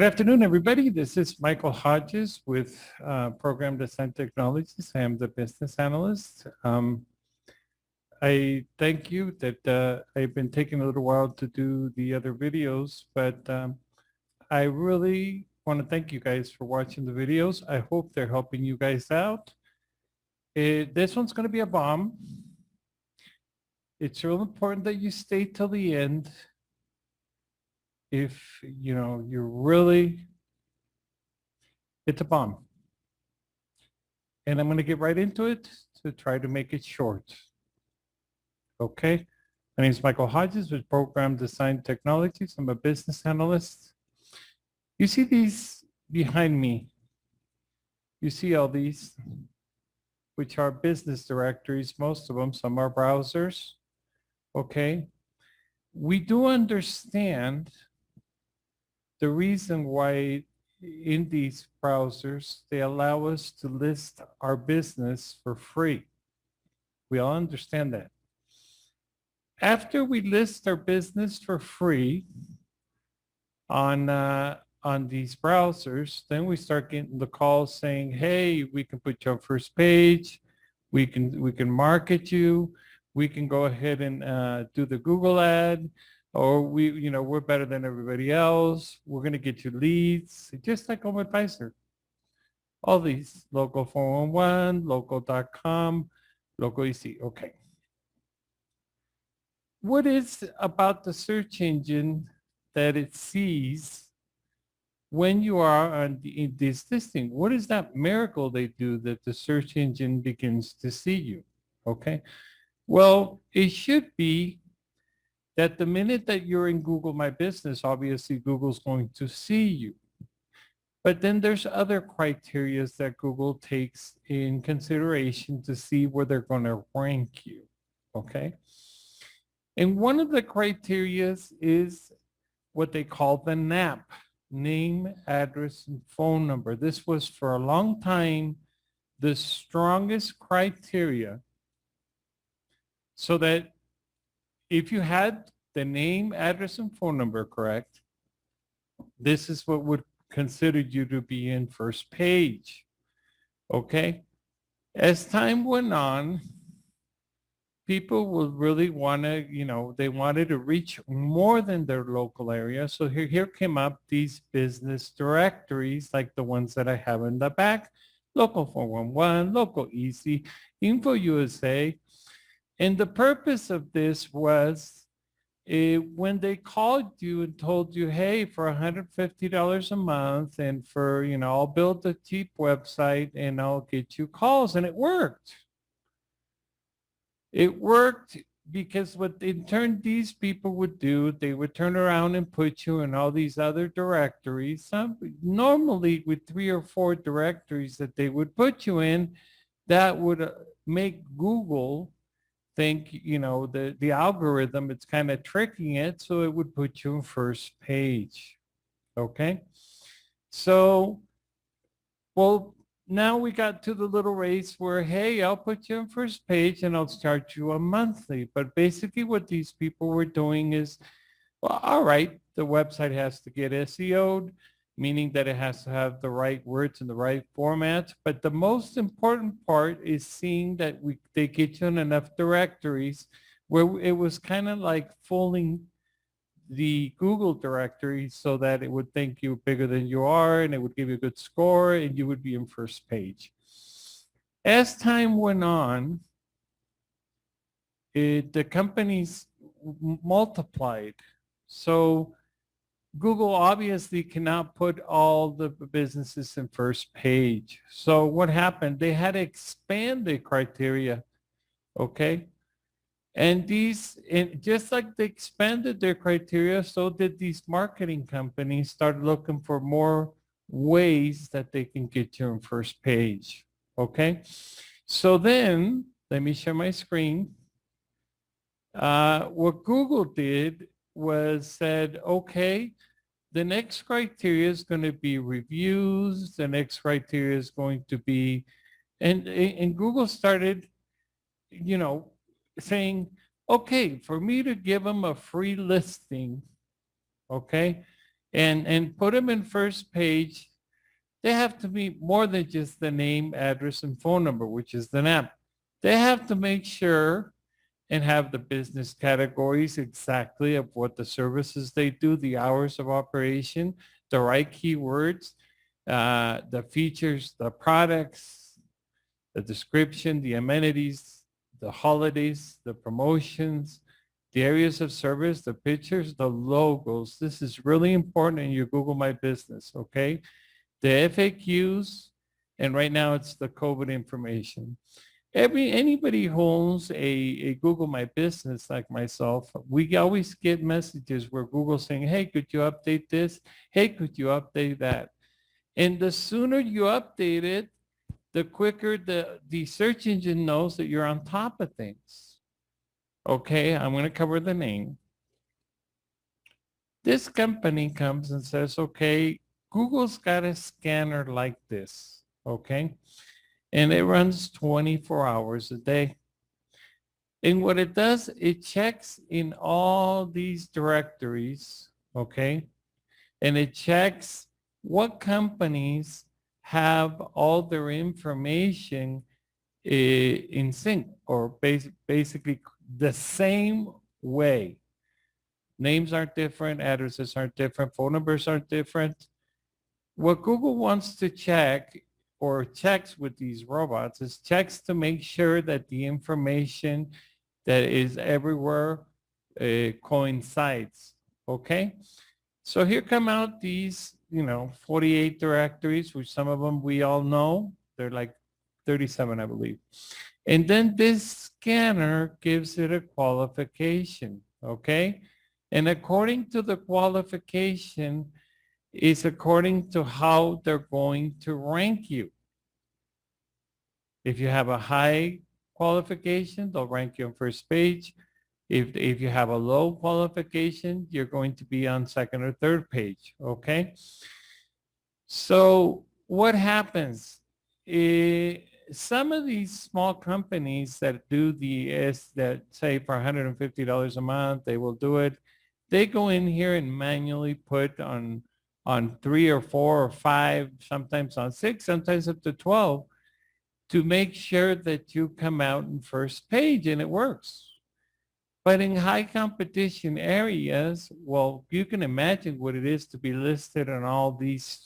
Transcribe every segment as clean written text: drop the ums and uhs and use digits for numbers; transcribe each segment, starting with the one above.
Good afternoon, everybody. This is Michael Hodges with Program Design Technologies. I am the business analyst. I thank you that I've been taking a little while to do the other videos, but I really want to thank you guys for watching the videos. I hope they're helping you guys out. This one's going to be a bomb. It's real important that you stay till the end. If you're really, it's a bomb. And I'm going to get right into it to try to make it short. Okay. My name is Michael Hodges with Program Design Technologies. I'm a business analyst. You see these behind me. You see all these, which are business directories, most of them. Some are browsers. Okay. We do understand the reason why in these browsers, they allow us to list our business for free. We all understand that. After we list our business for free on these browsers, then we start getting the calls saying, hey, we can put you on first page. We can market you. We can go ahead and do the Google ad. Or we're better than everybody else. We're going to get you leads, just like Home Advisor. All these, Local 411, Local.com, Local EC. Okay. What is about the search engine that it sees when you are on this listing? What is that miracle they do that the search engine begins to see you? Okay. Well, it should be that the minute that you're in Google My Business, obviously Google's going to see you. But then there's other criteria that Google takes in consideration to see where they're going to rank you, okay? And one of the criteria is what they call the NAP, name, address, and phone number. This was for a long time the strongest criteria, so that if you had the name, address, and phone number correct, this is what would consider you to be in first page. Okay? As time went on, people would really want to, they wanted to reach more than their local area. So here came up these business directories like the ones that I have in the back, Local 411, Local EC, Info USA. And the purpose of this was when they called you and told you, hey, for $150 a month and for, I'll build a cheap website and I'll get you calls. And it worked. It worked because what in turn these people would do, they would turn around and put you in all these other directories. Normally with 3 or 4 directories that they would put you in, that would make Google think, the algorithm, it's kind of tricking it, so it would put you on first page. Okay. So, well, now we got to the little race where, hey, I'll put you on first page and I'll charge you a monthly. But basically what these people were doing is, well, all right, the website has to get SEO'd, meaning that it has to have the right words in the right format. But the most important part is seeing that they get you in enough directories where it was kind of like fooling the Google directory so that it would think you were bigger than you are and it would give you a good score and you would be in first page. As time went on, the companies multiplied. So Google obviously cannot put all the businesses in first page. So what happened? They had to expand the criteria, okay? And just like they expanded their criteria, so did these marketing companies start looking for more ways that they can get you on first page, okay? So then, let me share my screen. What Google did was said, okay, the next criteria is going to be reviews. The next criteria is going to be, and Google started, saying, okay, for me to give them a free listing, okay, and put them in first page. They have to be more than just the name, address, and phone number, which is the app. They have to make sure and have the business categories exactly of what the services they do, the hours of operation, the right keywords, the features, the products, the description, the amenities, the holidays, the promotions, the areas of service, the pictures, the logos. This is really important in your Google My Business, okay? The FAQs, and right now it's the COVID information. Anybody who owns a Google My Business like myself, we always get messages where Google's saying, hey, could you update this? Hey, could you update that? And the sooner you update it, the quicker the search engine knows that you're on top of things. Okay, I'm going to cover the name. This company comes and says, okay, Google's got a scanner like this, okay? And it runs 24 hours a day. And what it does, it checks in all these directories, okay? And it checks what companies have all their information in sync, or basically the same way. Names aren't different, addresses aren't different, phone numbers aren't different. What Google wants to check, or checks with these robots, is checks to make sure that the information that is everywhere coincides, okay? So here come out these, 48 directories, which some of them we all know. They're like 37, I believe. And then this scanner gives it a qualification, okay? And according to the qualification is according to how they're going to rank you. If you have a high qualification, they'll rank you on first page. If you have a low qualification, you're going to be on second or third page, okay? So what happens? Some of these small companies that do that say for $150 a month, they will do it. They go in here and manually put on 3 or 4 or 5, sometimes on 6, sometimes up to 12, to make sure that you come out in first page, and it works. But in high competition areas, well, you can imagine what it is to be listed on all these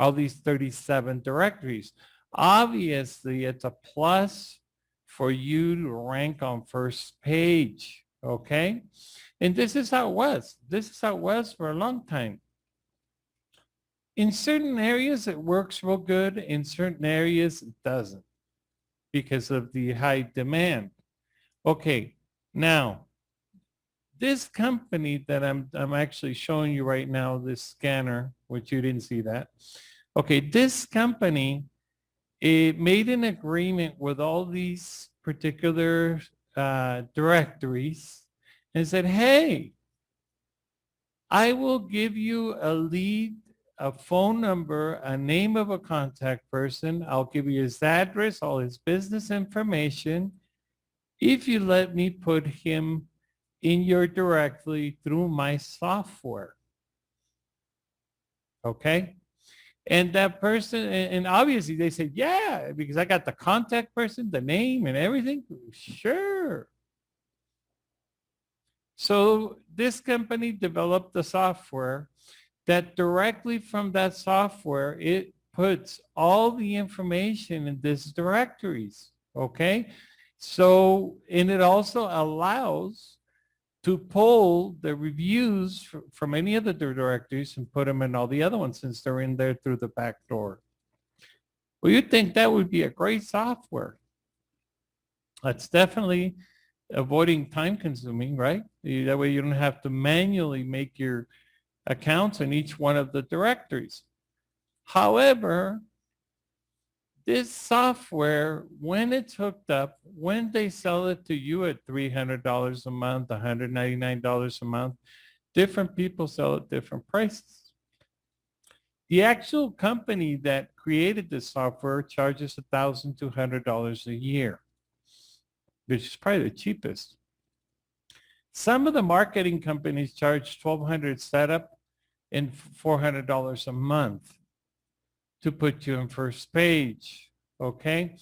37 directories. Obviously, it's a plus for you to rank on first page, okay? And this is how it was. This is how it was for a long time. In certain areas, it works real good. In certain areas, it doesn't because of the high demand. Okay, now, this company that I'm actually showing you right now, this scanner, which you didn't see that. Okay, this company, it made an agreement with all these particular directories and said, hey, I will give you a lead, a phone number, a name of a contact person. I'll give you his address, all his business information, if you let me put him in your directory through my software. Okay? And that person, and obviously they said, yeah, because I got the contact person, the name and everything. Sure. So this company developed the software that directly from that software, it puts all the information in these directories. Okay? So, and it also allows to pull the reviews from any of the directories and put them in all the other ones since they're in there through the back door. Well, you'd think that would be a great software. That's definitely avoiding time consuming, right? That way you don't have to manually make your accounts in each one of the directories. However, this software, when it's hooked up, when they sell it to you at $300 a month, $199 a month, different people sell at different prices. The actual company that created this software charges $1,200 a year, which is probably the cheapest. Some of the marketing companies charge $1,200 setup, and $400 a month to put you in first page. Okay.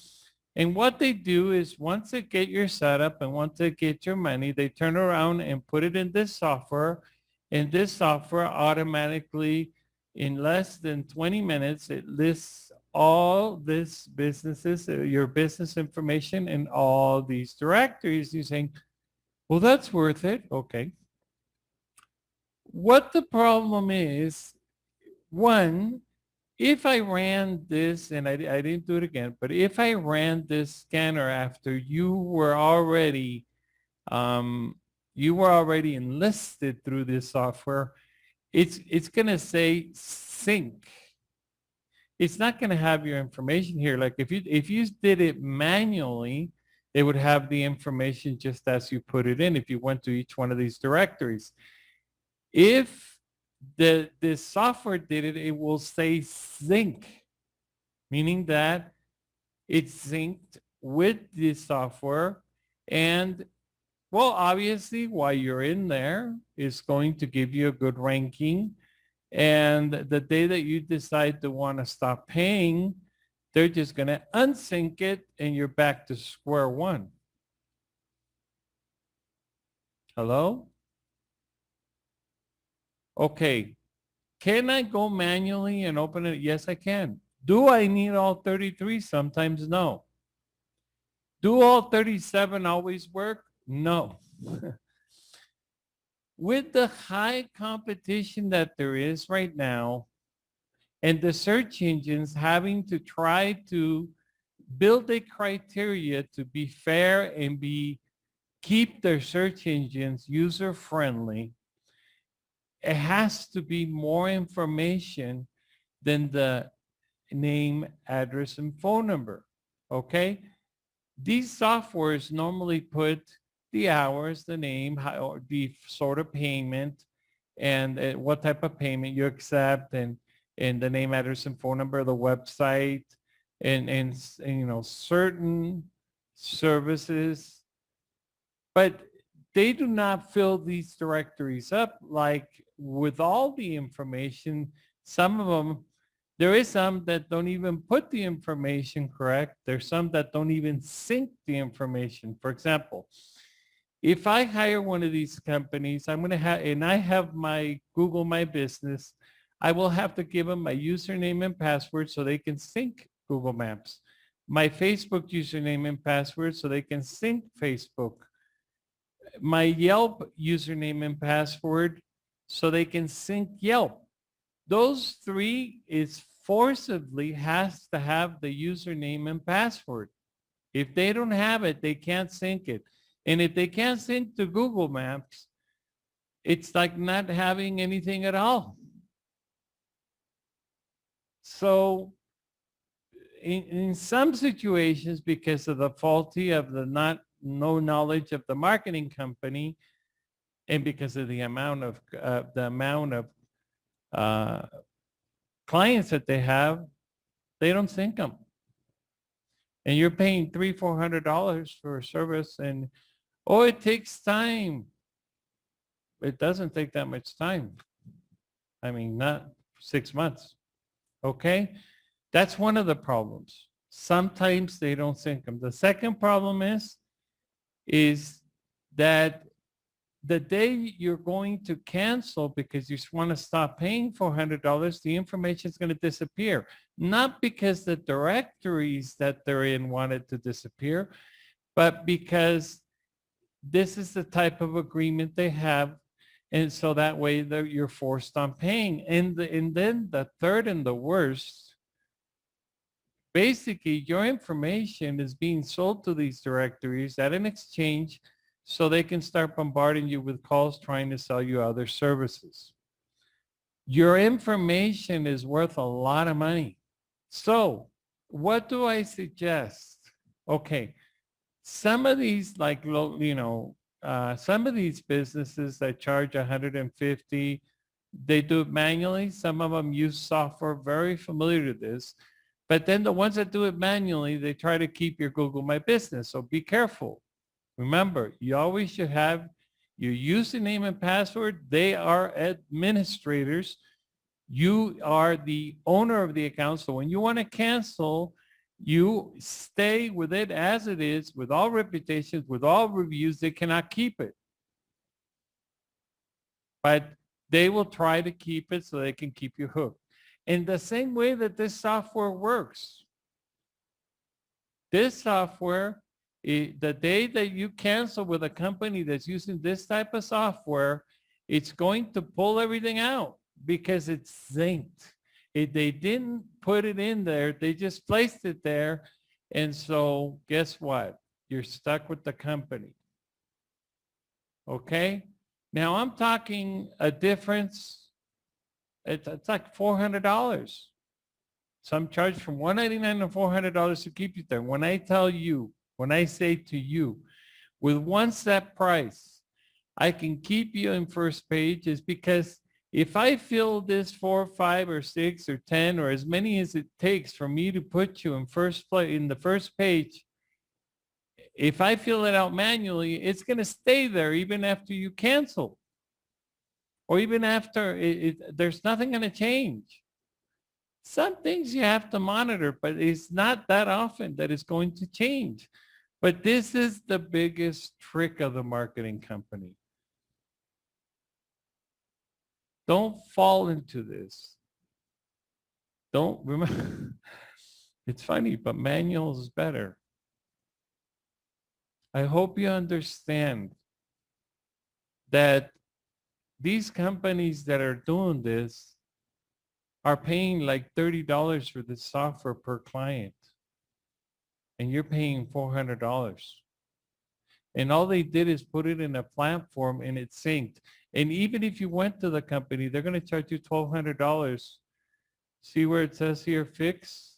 And what they do is once they get your setup and once they get your money, they turn around and put it in this software. And this software automatically, in less than 20 minutes, it lists all this businesses, your business information in all these directories. You're saying, well, that's worth it. Okay. What the problem is, one, if I ran this, and I didn't do it again, but if I ran this scanner after you were already enlisted through this software, it's going to say sync. It's not going to have your information here. Like if you did it manually, it would have the information just as you put it in if you went to each one of these directories. If this software did it, it will say sync, meaning that it's synced with the software. And well, obviously, while you're in there, it's going to give you a good ranking. And the day that you decide to want to stop paying, they're just going to unsync it and you're back to square one. Hello? Okay. Can I go manually and open it? Yes, I can. Do I need all 33? Sometimes no. Do all 37 always work? No. With the high competition that there is right now and the search engines having to try to build a criteria to be fair and keep their search engines user friendly, it has to be more information than the name, address, and phone number. Okay? These softwares normally put the hours, the name, or the sort of payment, and what type of payment you accept, and the name, address, and phone number of the website, and you know, certain services. But they do not fill these directories up like with all the information. Some of them, there is some that don't even put the information correct. There's some that don't even sync the information. For example, if I hire one of these companies, I'm going to have, and I have my Google My Business, I will have to give them my username and password so they can sync Google Maps. My Facebook username and password so they can sync Facebook. My Yelp username and password so they can sync Yelp. Those three is forcibly has to have the username and password. If they don't have it, they can't sync it. And if they can't sync to Google Maps, it's like not having anything at all. So in some situations, because of the faulty of the no knowledge of the marketing company, and because of the amount of clients that they have, they don't sync them. And you're paying $300-400 for a service, and oh, it takes time. It doesn't take that much time. I mean, not 6 months. Okay? That's one of the problems. Sometimes they don't sync them. The second problem is that the day you're going to cancel because you want to stop paying $400, the information is going to disappear. Not because the directories that they're in wanted to disappear, but because this is the type of agreement they have. And so that way you're forced on paying. And then the third and the worst, basically your information is being sold to these directories at an exchange so they can start bombarding you with calls trying to sell you other services. Your information is worth a lot of money. So what do I suggest? Okay, some of these some of these businesses that charge 150, they do it manually. Some of them use software very familiar to this. But then the ones that do it manually, they try to keep your Google My Business. So be careful. Remember, you always should have your username and password. They are administrators. You are the owner of the account. So when you want to cancel, you stay with it as it is, with all reputations, with all reviews. They cannot keep it. But they will try to keep it so they can keep you hooked. In the same way that this software works. This software, the day that you cancel with a company that's using this type of software, it's going to pull everything out because it's synced. They didn't put it in there. They just placed it there. And so guess what? You're stuck with the company. Okay? Now I'm talking a difference. It's like $400. Some charge from $199 to $400 to keep you there. When I tell you, when I say to you, with one set price, I can keep you in first page is because if I fill this 4, 5, or 6, or 10, or as many as it takes for me to put you in first place in the first page, if I fill it out manually, it's going to stay there even after you cancel, or even after there's nothing going to change. Some things you have to monitor, but it's not that often that it's going to change. But this is the biggest trick of the marketing company. Don't fall into this. Don't remember. It's funny, but manual is better. I hope you understand that these companies that are doing this are paying like $30 for the software per client. And you're paying $400. And all they did is put it in a platform and it synced. And even if you went to the company, they're going to charge you $1,200. See where it says here, fix?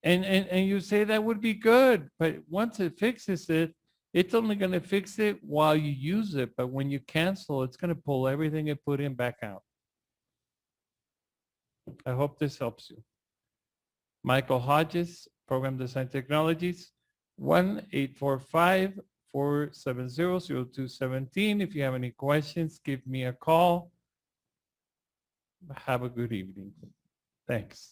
And you say that would be good. But once it fixes it, it's only going to fix it while you use it. But when you cancel, it's going to pull everything it put in back out. I hope this helps you. Michael Hodges, Program Design Technologies, 1-845-470-0217. If you have any questions, give me a call. Have a good evening. Thanks.